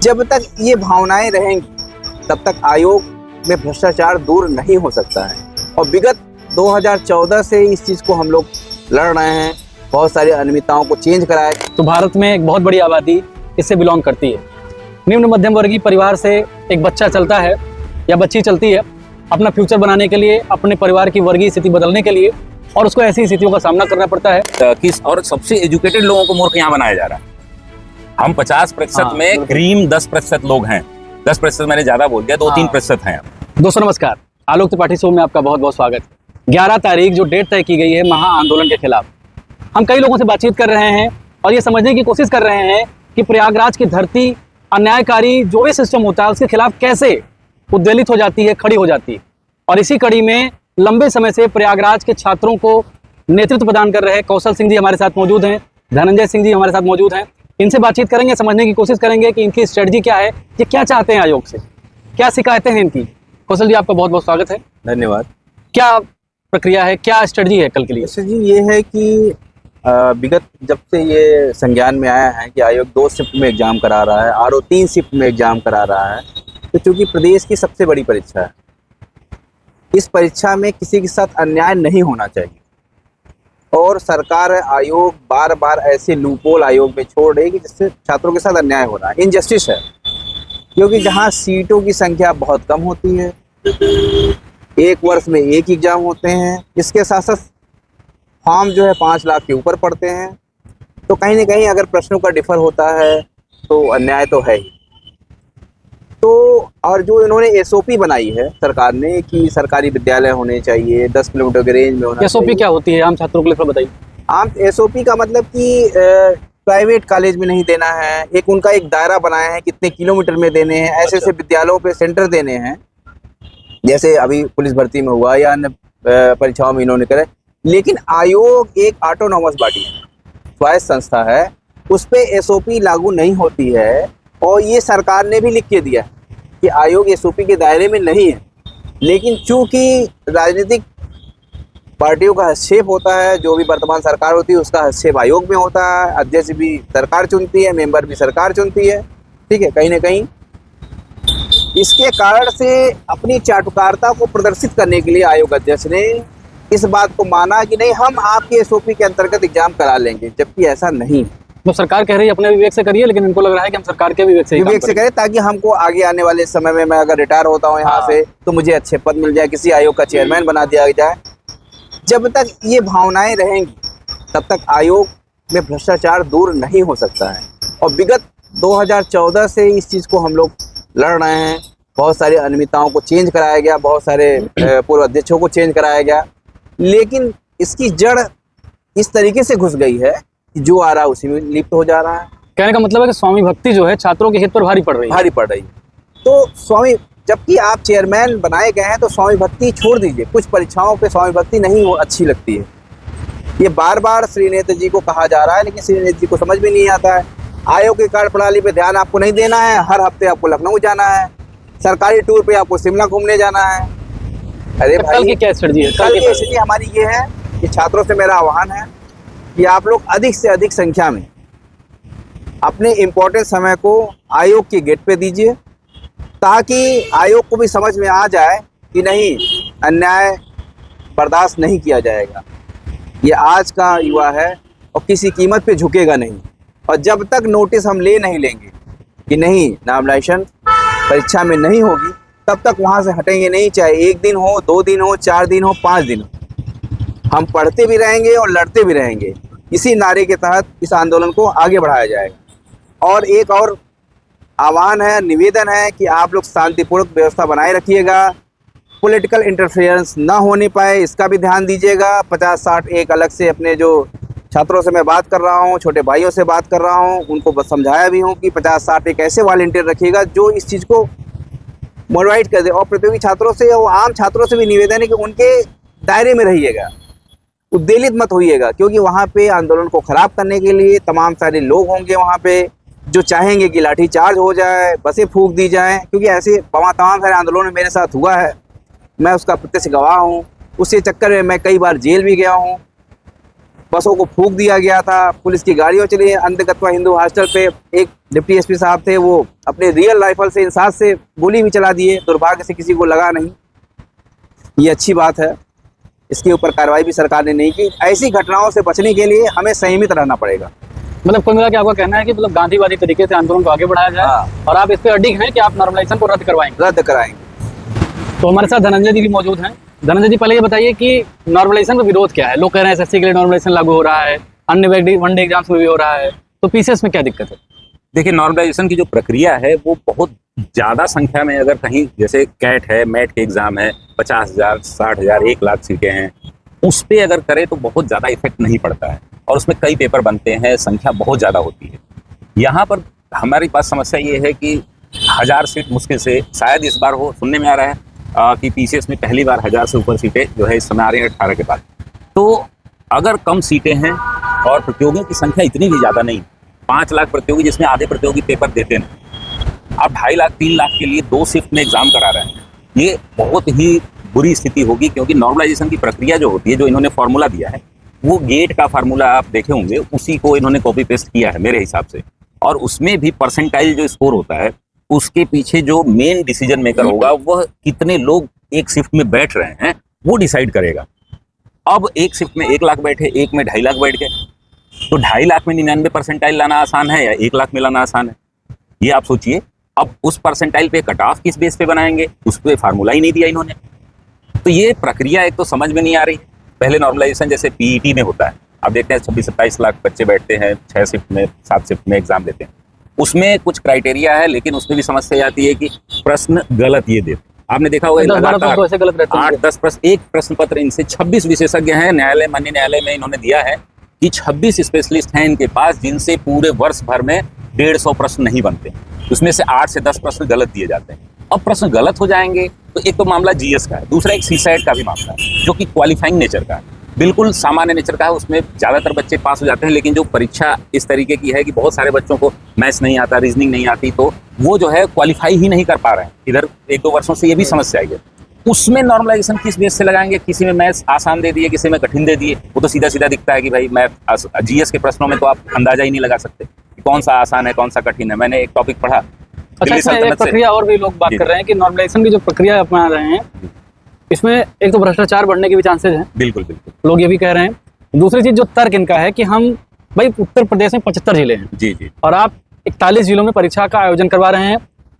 जब तक ये भावनाएं रहेंगी तब तक आयोग में भ्रष्टाचार दूर नहीं हो सकता है। और विगत 2014 से इस चीज़ को हम लोग लड़ रहे हैं, बहुत सारी अनियमितताओं को चेंज कराया। तो भारत में एक बहुत बड़ी आबादी इससे बिलोंग करती है। निम्न मध्यम वर्गीय परिवार से एक बच्चा चलता है या बच्ची चलती है अपना फ्यूचर बनाने के लिए, अपने परिवार की वर्गीय स्थिति बदलने के लिए, और उसको ऐसी स्थितियों का सामना करना पड़ता है और सबसे एजुकेटेड लोगों को मूर्ख यहाँ बनाया जा रहा है। हम 50% में क्रीम 10% लोग हैं। 10% मैंने ज्यादा बोल दिया, 2-3% हैं। दोस्तों नमस्कार, आलोक त्रिपाठी शो में आपका बहुत बहुत स्वागत है। 11 तारीख जो डेट तय की गई है महा आंदोलन के खिलाफ, हम कई लोगों से बातचीत कर रहे हैं और ये समझने की कोशिश कर रहे हैं कि प्रयागराज की धरती अन्यायकारी जो भी सिस्टम होता है उसके खिलाफ कैसे उद्वेलित हो जाती है, खड़ी हो जाती है। और इसी कड़ी में लंबे समय से प्रयागराज के छात्रों को नेतृत्व प्रदान कर रहे कौशल सिंह जी हमारे साथ मौजूद हैं, धनंजय सिंह जी हमारे साथ मौजूद हैं। इनसे बातचीत करेंगे, समझने की कोशिश करेंगे कि इनकी स्ट्रेटजी क्या है, ये क्या चाहते हैं आयोग से, क्या शिकायतें हैं इनकी। कौशल जी आपका बहुत बहुत स्वागत है। धन्यवाद। क्या प्रक्रिया है, क्या स्ट्रेटजी है कल के लिए? जी ये है कि विगत जब से ये संज्ञान में आया है कि आयोग 2 शिफ्ट में एग्जाम करा रहा है, आरओ 3 शिफ्ट में एग्जाम करा रहा है, तो चूंकि प्रदेश की सबसे बड़ी परीक्षा है, इस परीक्षा में किसी के साथ अन्याय नहीं होना चाहिए। और सरकार आयोग बार बार ऐसे लूपहोल आयोग में छोड़ रही है कि जिससे छात्रों के साथ अन्याय हो रहा है, इनजस्टिस है। क्योंकि जहां सीटों की संख्या बहुत कम होती है, एक वर्ष में एक एग्जाम होते हैं, इसके साथ साथ फॉर्म जो है 5 लाख के ऊपर पड़ते हैं, तो कहीं ना कहीं अगर प्रश्नों का डिफर होता है तो अन्याय तो है ही। तो और जो इन्होंने एसओपी बनाई है सरकार ने कि सरकारी विद्यालय होने चाहिए, 10 किलोमीटर के रेंज में होना चाहिए। एसओपी क्या होती है आम छात्रों के लिए थोड़ा बताइए। आम एसओपी का मतलब कि प्राइवेट कॉलेज में नहीं देना है, एक उनका एक दायरा बनाया है कितने किलोमीटर में देने हैं, ऐसे ऐसे विद्यालयों पे सेंटर देने हैं। जैसे अभी पुलिस भर्ती में हुआ या अन्य परीक्षाओं में इन्होंने करे। लेकिन आयोग एक ऑटोनॉमस बॉडी है, स्वायत्त संस्था है, उस पर एसओपी लागू नहीं होती है। और ये सरकार ने भी लिख के दिया है कि आयोग एसओपी के दायरे में नहीं है। लेकिन चूंकि राजनीतिक पार्टियों का हस्तक्षेप होता है, जो भी वर्तमान सरकार होती है उसका हस्तक्षेप आयोग में होता है, अध्यक्ष भी सरकार चुनती है, मेंबर भी सरकार चुनती है, ठीक है। कहीं ना कहीं इसके कारण से अपनी चाटुकारिता को प्रदर्शित करने के लिए आयोग अध्यक्ष ने इस बात को माना कि नहीं, हम आपके एसओपी के अंतर्गत एग्जाम करा लेंगे, जबकि ऐसा नहीं है। तो सरकार कह रही है अपने विवेक से करिए, लेकिन इनको लग रहा है कि हम सरकार के विवेक से करें, ताकि हमको आगे आने वाले समय में, मैं अगर रिटायर होता हूँ यहाँ से, तो मुझे अच्छे पद मिल जाए, किसी आयोग का चेयरमैन बना दिया जाए। जब तक ये भावनाएं रहेंगी तब तक आयोग में भ्रष्टाचार दूर नहीं हो सकता है। और विगत 2014 से इस चीज़ को हम लोग लड़ रहे हैं, बहुत सारी अनियमितताओं को चेंज कराया गया, बहुत सारे पूर्व अध्यक्षों को चेंज कराया गया, लेकिन इसकी जड़ इस तरीके से घुस गई है कि जो आ रहा है उसी में लिप्त हो जा रहा है। कहने का मतलब है कि स्वामी भक्ति जो है छात्रों के हित पर भारी पड़ रही है। तो स्वामी, जबकि आप चेयरमैन बनाए गए हैं तो स्वामी भक्ति छोड़ दीजिए। कुछ परीक्षाओं पे स्वामी भक्ति नहीं वो अच्छी लगती है। ये बार बार श्री नेत्र जी को कहा जा रहा है, लेकिन श्री नेत्र जी को समझ में नहीं आता है। आयोग की कार्यप्रणाली पे ध्यान आपको नहीं देना है, हर हफ्ते आपको लखनऊ जाना है, सरकारी टूर पे आपको शिमला घूमने जाना है। अरे तो भाई, कल की क्या स्ट्रेटजी है? कल की स्थिति हमारी ये है कि छात्रों से मेरा आह्वान है कि आप लोग अधिक से अधिक संख्या में अपने इम्पोर्टेंट समय को आयोग के गेट पे दीजिए, ताकि आयोग को भी समझ में आ जाए कि नहीं, अन्याय बर्दाश्त नहीं किया जाएगा। ये आज का युवा है और किसी कीमत पे झुकेगा नहीं। और जब तक नोटिस हम नहीं लेंगे कि नहीं, नॉमिनेशन परीक्षा में नहीं होगी, तब तक वहाँ से हटेंगे नहीं। चाहे 1 दिन हो, 2 दिन हो, 4 दिन हो, 5 दिन हो, हम पढ़ते भी रहेंगे और लड़ते भी रहेंगे। इसी नारे के तहत इस आंदोलन को आगे बढ़ाया जाएगा। और एक और आह्वान है, निवेदन है कि आप लोग शांतिपूर्वक व्यवस्था बनाए रखिएगा, पॉलिटिकल इंटरफेरेंस ना होने पाए, इसका भी ध्यान दीजिएगा। 50-60 एक अलग से अपने जो छात्रों से मैं बात कर रहा हूँ, छोटे भाइयों से बात कर रहा हूँ, उनको बस समझाया भी हूँ कि 50-60 एक ऐसे वॉलंटियर रखिएगा जो इस चीज़ को मोटिवेट कर दे। और प्रतियोगी छात्रों से और आम छात्रों से भी निवेदन है कि उनके दायरे में रहिएगा, उद्वेलित मत होइएगा, क्योंकि वहाँ पे आंदोलन को ख़राब करने के लिए तमाम सारे लोग होंगे वहाँ पे जो चाहेंगे कि लाठीचार्ज हो जाए, बसें फूंक दी जाएं। क्योंकि ऐसे तमाम सारे आंदोलन में मेरे साथ हुआ है, मैं उसका प्रत्यक्ष गवाह हूँ। उसी चक्कर में मैं कई बार जेल भी गया हूँ। बसों को फूंक दिया गया था, पुलिस की गाड़ियों चली। अंधकत्वा हिंदू हॉस्टल पे एक डिप्टी एसपी साहब थे, वो अपने रियल राइफल से इंसास से गोली भी चला दिए, दुर्भाग्य से किसी को लगा नहीं। ये अच्छी बात है, इसके ऊपर कार्रवाई भी सरकार ने नहीं की। ऐसी घटनाओं से बचने के लिए हमें संयमित रहना पड़ेगा। मतलब कुल मिला के आपका कहना है कि मतलब गांधीवादी तरीके से आंदोलन को आगे बढ़ाया जाए। हाँ। और आप इस पे अडिग हैं कि आप नॉर्मलाइजेशन को रद्द करवाएंगे। रद्द कराएंगे। तो हमारे साथ धनंजय जी भी मौजूद हैं। धनंजय जी, पहले ये बताइए कि नॉर्मलाइजेशन का विरोध क्या है? लोग कह रहे हैं एसएससी के लिए नॉर्मलाइजेशन लागू हो रहा है, अन्य वनडे एग्जाम्स में भी हो रहा है, तो पीसीएस में क्या दिक्कत है? देखिए, नॉर्मलाइजेशन की जो प्रक्रिया है वो बहुत ज्यादा संख्या में, अगर कहीं जैसे कैट है, मैट के एग्जाम है, 50,000, 60,000, 1 लाख सीटें हैं, उस पे अगर करे तो बहुत ज्यादा इफेक्ट नहीं पड़ता है और उसमें कई पेपर बनते हैं, संख्या बहुत ज्यादा होती है। यहाँ पर हमारे पास समस्या ये है कि 1000 सीट मुश्किल से शायद इस बार हो। सुनने में आ रहा है कि पीसीएस में पहली बार 1000 से ऊपर सीटें जो है इस समय आ रही है 18 के बाद। तो अगर कम सीटें हैं और प्रतियोगियों की संख्या इतनी भी ज़्यादा नहीं, 5 लाख प्रतियोगी जिसमें आधे प्रतियोगी पेपर देते नहीं, आप 2.5 लाख 3 लाख के लिए 2 शिफ्ट में एग्जाम करा रहे हैं, ये बहुत ही बुरी स्थिति होगी। क्योंकि नॉर्मलाइजेशन की प्रक्रिया जो होती है, जो इन्होंने फॉर्मूला दिया है, वो गेट का फार्मूला आप देखे होंगे, उसी को इन्होंने कॉपी पेस्ट किया है मेरे हिसाब से। और उसमें भी परसेंटाइल जो स्कोर होता है, उसके पीछे जो मेन डिसीजन मेकर होगा, वह कितने लोग एक शिफ्ट में बैठ रहे हैं वो डिसाइड करेगा। अब एक शिफ्ट में 1 लाख बैठे, एक में 2.5 लाख बैठ गए, तो 2.5 लाख में 99 परसेंटाइल लाना आसान है या 1 लाख में लाना आसान है, ये आप सोचिए। अब उस परसेंटाइल पे कट ऑफ किस बेस पे बनाएंगे, उस पर फार्मूला ही नहीं दिया इन्होंने। तो ये प्रक्रिया एक तो समझ में नहीं आ रही। पहले नॉर्मलाइजेशन जैसे पीईटी में होता है, आप देखते हैं 26-27 लाख बच्चे बैठते हैं, 6 शिफ्ट में 7 शिफ्ट में एग्जाम देते हैं, उसमें कुछ क्राइटेरिया है, लेकिन उसमें भी समस्या आती है कि प्रश्न गलत ये देते। आपने देखा होगा 8-10 प्रश्न, एक प्रश्न पत्र इनसे 26 विशेषज्ञ हैं न्यायालय, माननीय न्यायालय में इन्होंने दिया है कि 26 स्पेशलिस्ट हैं इनके पास, जिनसे पूरे वर्ष भर में 150 प्रश्न नहीं बनते, उसमें से 8 से 10 प्रश्न गलत दिए जाते हैं। अब प्रश्न गलत हो जाएंगे तो एक तो मामला जीएस का है, दूसरा एक सीसैट का भी मामला है जो कि क्वालिफाइंग नेचर का है, बिल्कुल सामान्य नेचर का है। उसमें ज़्यादातर बच्चे पास हो जाते हैं, लेकिन जो परीक्षा इस तरीके की है कि बहुत सारे बच्चों को मैथ्स नहीं आता, रीजनिंग नहीं आती, तो वो जो है क्वालिफाई ही नहीं कर पा रहे हैं। इधर 1-2 वर्षों से ये भी समस्या आई है। उसमें नॉर्मलाइजेशन किस बेस से लगाएंगे? किसी में मैथ्स आसान दे दिए, किसी में कठिन दे दिए, वो तो सीधा सीधा दिखता है कि भाई मैथ जीएस के प्रश्नों में तो आप अंदाजा ही नहीं लगा सकते कि कौन सा आसान है कौन सा कठिन है। मैंने एक टॉपिक पढ़ा, अच्छा, इसमें एक प्रक्रिया और भी लोग बात कर रहे हैं कि नॉर्मलाइजेशन की जो प्रक्रिया अपना रहे हैं, इसमें एक तो भ्रष्टाचार बढ़ने के भी चांसेस हैं। बिल्कुल बिल्कुल, लोग ये भी कह रहे हैं। दूसरी चीज जो तर्क इनका है कि हम भाई उत्तर प्रदेश में 75 जिले हैं जी जी, और आप 41 जिलों में परीक्षा का आयोजन करवा रहे हैं,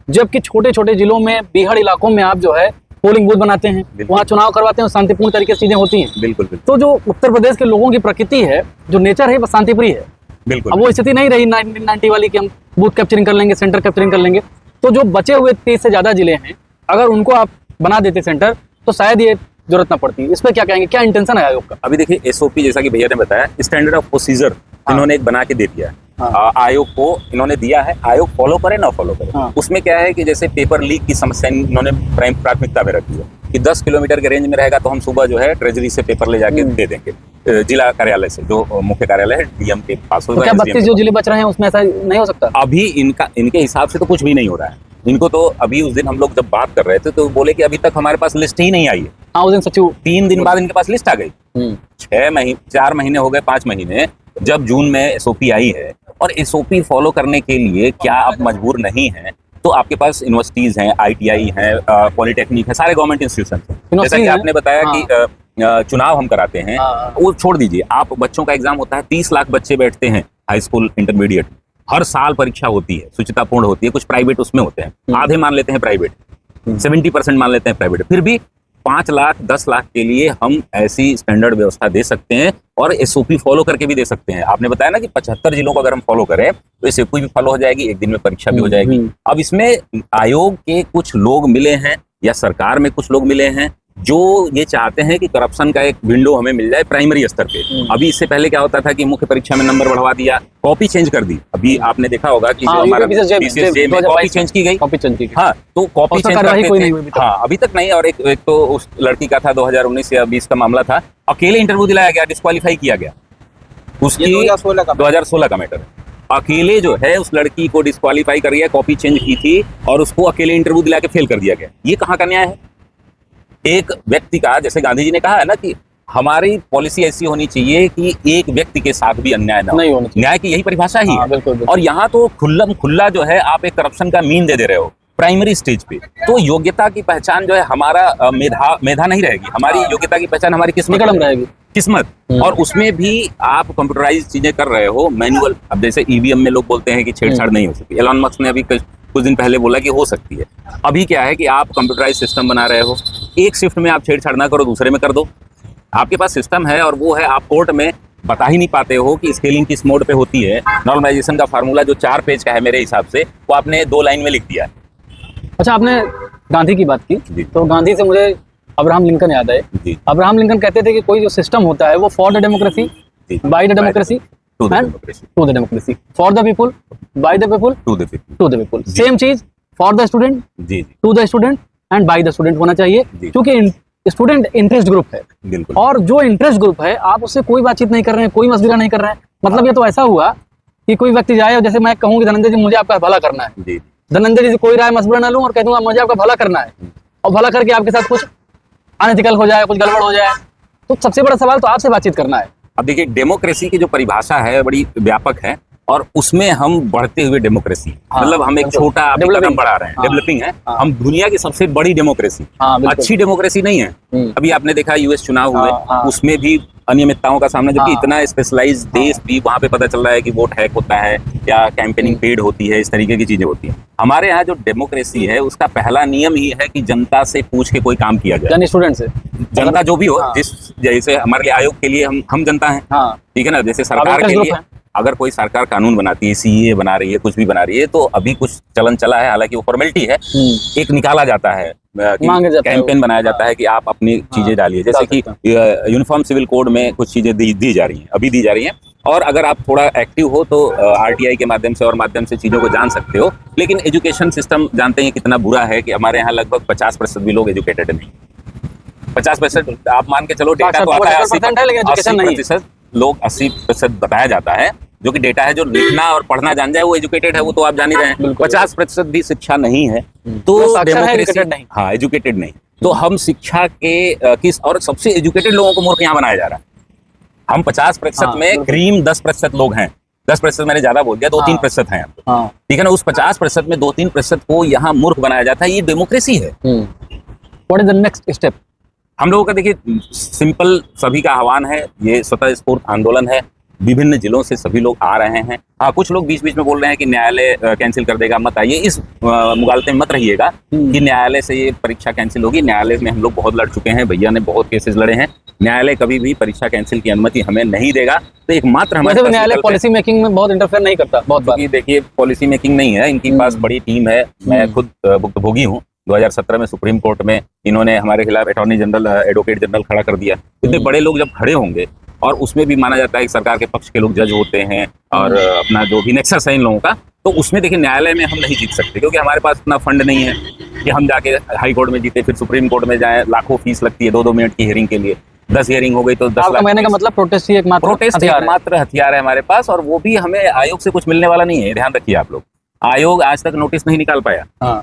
जबकि छोटे छोटे जिलों में, बीहड़ इलाकों में आप जो है पोलिंग बूथ बनाते हैं, वहाँ चुनाव करवाते हैं, शांतिपूर्ण तरीके से चीजें होती हैं। बिल्कुल बिल्कुल। तो जो उत्तर प्रदेश के लोगों की प्रकृति है, जो नेचर है, वो शांतिप्रिय है। बिल्कुल, अब वो स्थिति नहीं रही 1990 वाली कि हम बूथ कैप्चरिंग कर लेंगे, सेंटर कैप्चरिंग कर लेंगे। तो जो बचे हुए 30 से ज्यादा जिले हैं, अगर उनको आप बना देते सेंटर, तो शायद ये जरूरत ना पड़ती। इस पर क्या कहेंगे, क्या इंटेंशन है आयोग का? अभी देखिए एसओपी, जैसा कि भैया ने बताया, स्टैंडर्ड ऑफ प्रोसीजर इन्होंने एक बना के दे दिया है। हाँ। आयोग को इन्होंने दिया है, आयोग फॉलो करे ना फॉलो करे। हाँ। उसमें क्या है कि जैसे पेपर लीक की समस्या इन्होंने प्राथमिकता में रखी है कि 10 किलोमीटर के रेंज में रहेगा तो हम सुबह जो है ट्रेजरी से पेपर ले जाके दे देंगे, जिला कार्यालय से, जो मुख्य कार्यालय है डीएम के पास तो क्या 32 जो जिले बच रहे हैं उसमें ऐसा नहीं हो सकता? अभी इनके हिसाब से तो कुछ भी नहीं हो रहा है। इनको तो अभी उस दिन हम लोग जब बात कर रहे थे तो बोले कि अभी तक हमारे पास लिस्ट ही नहीं आई है। हाँ, उस दिन सचिव 3 दिन बाद इनके पास लिस्ट आ गई। 4 महीने हो गए, 5 महीने, जब जून में एसओपी आई है। और एसओपी फॉलो करने के लिए क्या आप मजबूर नहीं हैं? तो आपके पास यूनिवर्सिटीज हैं, आईटीआई है, पॉलिटेक्निक है, सारे गवर्नमेंट इंस्टीट्यूशन हैं। जैसा कि आपने बताया कि चुनाव हम कराते हैं, वो छोड़ दीजिए, आप बच्चों का एग्जाम होता है, 30 लाख बच्चे बैठते हैं हाई स्कूल इंटरमीडिएट, हर साल परीक्षा होती है, शुचितापूर्ण होती है। कुछ प्राइवेट उसमें होते हैं, आधे मान लेते हैं प्राइवेट, 70% मान लेते हैं प्राइवेट, फिर भी 5 लाख 10 लाख के लिए हम ऐसी स्टैंडर्ड व्यवस्था दे सकते हैं और एसओपी फॉलो करके भी दे सकते हैं। आपने बताया ना कि 75 जिलों को अगर हम फॉलो करें तो एसओपी भी फॉलो हो जाएगी, एक दिन में परीक्षा भी हो जाएगी। अब इसमें आयोग के कुछ लोग मिले हैं या सरकार में कुछ लोग मिले हैं जो ये चाहते हैं कि करप्शन का एक विंडो हमें मिल जाए प्राइमरी स्तर पे। अभी इससे पहले क्या होता था कि मुख्य परीक्षा में नंबर बढ़वा दिया, कॉपी चेंज कर दी। अभी आपने देखा होगा कि जो हमारा बीसीएसजे में कॉपी चेंज की गई। हाँ, तो कॉपी चेंज करते थे। हाँ, अभी तक नहीं। और एक तो उस लड़की का था 2019 या 20 का मामला था, अकेले इंटरव्यू दिलाया गया, डिस्क्वालीफाई किया गया। उसकी 2016 का मैटर, अकेले जो है उस लड़की को डिस्क्वालीफाई कर गया, कॉपी चेंज की थी और उसको अकेले इंटरव्यू दिला के फेल कर दिया गया। ये कहाँ का न्याय है? एक व्यक्ति का, जैसे गांधी जी ने कहा है ना कि हमारी पॉलिसी ऐसी होनी चाहिए कि एक व्यक्ति के साथ भी अन्याय ना हो। नहीं होना चाहिए। न्याय की यही परिभाषा ही हाँ, है। बिल्कुल, बिल्कुल। और यहाँ तो खुल्लम खुल्ला जो है आप एक करप्शन का मीन दे रहे हो प्राइमरी स्टेज पे। तो योग्यता की पहचान जो है हमारा मेधा नहीं रहेगी, हमारी योग्यता की पहचान हमारी किस्मत निकलम रहेगी। किस्मत। और उसमें भी आप कंप्यूटराइज चीजें कर रहे हो, मैनुअल। अब जैसे ईवीएम में लोग बोलते हैं कि छेड़छाड़ नहीं हो सकती, एलन मस्क ने अभी कुछ दिन पहले बोला कि हो सकती है। अभी क्या है कि आप कंप्यूटराइज सिस्टम बना रहे हो, एक शिफ्ट में आप छेड़छाड़ ना करो, दूसरे में कर दो। आपके पास सिस्टम है और वो है, आप कोर्ट में बता ही नहीं पाते हो कि स्केलिंग किस मोड पे होती है। नॉर्मलाइजेशन का फार्मूला जो 4 पेज का है मेरे हिसाब से, वो आपने 2 लाइन में लिख दिया है। अच्छा, आपने गांधी की बात जी। की, तो गांधी से मुझे अब्राहम लिंकन याद आए। जी। अब्राहम लिंकन कहते थे कि कोई जो सिस्टम होता है वो फॉर द डेमोक्रेसी, जी। By the democracy to the and democracy, to the democracy, for the people, by the people, to the people. To the people. Same चीज फॉर द स्टूडेंट, जी जी to the student and by the student होना चाहिए, जी। क्योंकि student interest group है। बिल्कुल। और जो इंटरेस्ट ग्रुप है आप उससे कोई बातचीत नहीं कर रहे हैं, कोई मशवरा नहीं कर रहे हैं। मतलब ये तो ऐसा हुआ कि कोई व्यक्ति जाए और जैसे मैं कहूँ कि धनंजय जी मुझे आपका भला करना है, जी धनंजय जी से कोई राय मशवरा ना लूं और कह दूंगा मुझे आपका भला करना है, और भला करके आपके साथ कुछ अनएथिकल हो जाए, कुछ गड़बड़ हो जाए, तो सबसे बड़ा सवाल तो आपसे बातचीत करना है। अब देखिए, डेमोक्रेसी की जो परिभाषा है बड़ी व्यापक है और उसमें हम बढ़ते हुए डेमोक्रेसी, हाँ, मतलब हम एक बिल्कुल। छोटा अभी Developing। कदम बढ़ा रहे हैं, हाँ, डेवलपिंग है। हाँ। हम दुनिया की सबसे बड़ी डेमोक्रेसी, हाँ, बिल्कुल। अच्छी डेमोक्रेसी नहीं है। अभी आपने देखा यूएस चुनाव हुए, हाँ, हाँ। उसमें भी अनियमितताओं का सामना, जबकि हाँ। इतना स्पेशलाइज देश भी, वहां पे पता चल रहा है कि वोट हैक होता है या कैंपेनिंग पेड होती है, इस तरीके की चीजें होती हैं। हमारे यहाँ जो डेमोक्रेसी है उसका पहला नियम ही है कि जनता से पूछ के कोई काम किया जाए। यानी स्टूडेंट से जनता जो भी हो, हाँ। जिस जैसे हमारे लिए आयोग के लिए हम जनता हैं, हाँ, ठीक है ना। जैसे सरकार interest के group लिए है। अगर कोई सरकार कानून बनाती है, सीए बना रही है, कुछ भी बना रही है, तो अभी कुछ चलन चला है, हालांकि वो फॉर्मेलिटी है, एक निकाला जाता है मांगे जाता है कैंपेन वो। बनाया जाता है कि आप अपनी चीजें डालिए, जैसे कि डाल यूनिफॉर्म सिविल कोड में कुछ चीजें दी जा रही हैं, अभी दी जा रही हैं। और अगर आप थोड़ा एक्टिव हो तो आरटीआई के माध्यम से और माध्यम से चीजों को जान सकते हो। लेकिन एजुकेशन सिस्टम जानते हैं कितना बुरा है कि हमारे यहाँ लगभग 50% भी लोग एजुकेटेड नहीं। 50% आप मान के चलो, डेटा तो आता है 80% है, लेकिन education नहीं है। 80% लोग 80% बताया जाता है, जो कि डेटा है। जो लिखना और पढ़ना जान जाए वो एजुकेटेड है, वो तो आप जान ही रहे हैं। बिल्कुल। 50% भी शिक्षा नहीं है वो तो साक्षर है, डेमोक्रेसी, educated नहीं। हाँ, एजुकेटेड नहीं। तो हम शिक्षा के किस, और सबसे एजुकेटेड लोगों को मूर्ख यहाँ बनाया जा रहा है। हम 50% हाँ, में बिल्कुल। क्रीम 10% लोग हैं। 10% मैंने ज्यादा बोल दिया, 2-3% हैं। हाँ, ठीक है ना। उस 50% में 2-3% को यहाँ मूर्ख बनाया जाता है। ये डेमोक्रेसी है। What is the next step? हम लोगों का देखिए सिंपल, सभी का आह्वान है, ये स्वतः स्फूर्त आंदोलन है। विभिन्न जिलों से सभी लोग आ रहे हैं। हाँ, कुछ लोग बीच बीच में बोल रहे हैं कि न्यायालय कैंसिल कर देगा, मत आइए। इस मुगालते में मत रहिएगा कि न्यायालय से ये परीक्षा कैंसिल होगी। न्यायालय में हम लोग बहुत लड़ चुके हैं, भैया ने बहुत केसेस लड़े हैं। न्यायालय कभी भी परीक्षा कैंसिल की अनुमति हमें नहीं देगा। तो एकमात्र हमारे पास न्यायालय विकल्प है। पॉलिसी मेकिंग में बहुत इंटरफेयर नहीं करता, बहुत बार। क्योंकि देखिए पॉलिसी मेकिंग नहीं है, इनके पास बड़ी टीम है। मैं खुद भुक्तभोगी हूँ। 2017 में सुप्रीम कोर्ट में इन्होंने हमारे खिलाफ अटॉर्नी जनरल, एडवोकेट जनरल खड़ा कर दिया। इतने बड़े लोग जब खड़े होंगे, और उसमें भी माना जाता है कि सरकार के पक्ष के लोग जज होते हैं और अपना जो भी नेक्सस है इन लोगों का, तो उसमें देखिए न्यायालय में हम नहीं जीत सकते, क्योंकि हमारे पास इतना फंड नहीं है कि हम जाके हाई कोर्ट में जीते, फिर सुप्रीम कोर्ट में जाए। लाखों फीस लगती है 2-2 मिनट की हियरिंग के लिए। 10 हियरिंग हो गई तो 10 लाख। कहने का मतलब प्रोटेस्ट ही एकमात्र हथियार है हमारे पास, और वो भी हमें आयोग से कुछ मिलने वाला नहीं है। ध्यान रखिए आप लोग, आयोग आज तक नोटिस नहीं निकाल पाया। हाँ।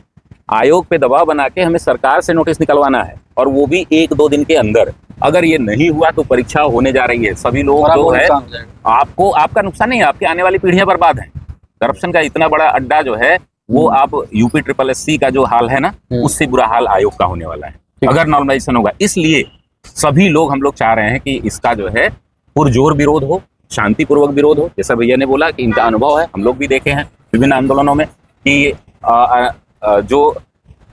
आयोग पे दबाव बना के हमें सरकार से नोटिस निकलवाना है, और वो भी 1-2 दिन के अंदर। अगर ये नहीं हुआ तो परीक्षा होने जा रही है। सभी लोग जो है, आपको, आपका नुकसान नहीं है, आपकी आने वाली पीढ़ियां बर्बाद हैं। करप्शन का इतना बड़ा अड्डा जो है वो आप UPSSC का जो हाल है ना, उससे बुरा हाल आयोग का होने वाला है अगर नॉर्मलाइजेशन होगा। इसलिए सभी लोग, हम लोग चाह रहे हैं कि इसका जो है पुरजोर विरोध हो, शांतिपूर्वक विरोध हो। जैसा भैया ने बोला कि इनका अनुभव है, हम लोग भी देखे हैं विभिन्न आंदोलनों में कि जो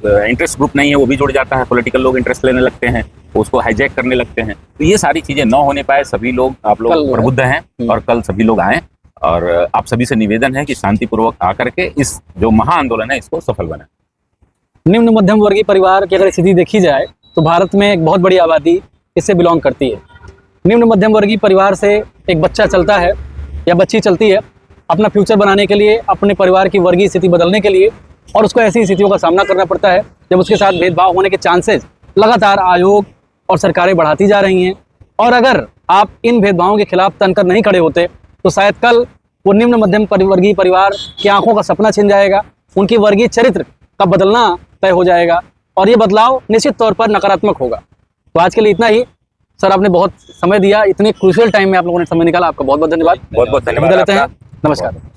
इंटरेस्ट ग्रुप नहीं है वो भी जुड़ जाता है। पॉलिटिकल लोग इंटरेस्ट लेने लगते हैं, उसको हाईजैक करने लगते हैं। तो ये सारी चीजें न होने पाए। सभी लोग, आप लोग प्रबुद्ध हैं और कल सभी लोग आएं, और आप सभी से निवेदन है कि शांतिपूर्वक आकर के इस जो महाआंदोलन है इसको सफल बनाएं। निम्न मध्यम वर्गीय परिवार की अगर स्थिति देखी जाए तो भारत में एक बहुत बड़ी आबादी इससे बिलोंग करती है। निम्न मध्यम वर्गीय परिवार से एक बच्चा चलता है या बच्ची चलती है अपना फ्यूचर बनाने के लिए, अपने परिवार की वर्गीय स्थिति बदलने के लिए, और उसको ऐसी स्थितियों का सामना करना पड़ता है जब उसके साथ भेदभाव होने के चांसेस लगातार आयोग और सरकारें बढ़ाती जा रही हैं। और अगर आप इन भेदभावों के खिलाफ तनकर नहीं खड़े होते तो शायद कल वो निम्न मध्यम वर्गीय परिवार की आंखों का सपना छिन जाएगा, उनकी वर्गीय चरित्र का बदलना तय हो जाएगा, और ये बदलाव निश्चित तौर पर नकारात्मक होगा। तो आज के लिए इतना ही। सर आपने बहुत समय दिया, इतने क्रूशियल टाइम में आप लोगों ने समय निकाला, आपका बहुत बहुत धन्यवाद। बहुत बहुत धन्यवाद विदा लेते हैं, आपका। नमस्कार।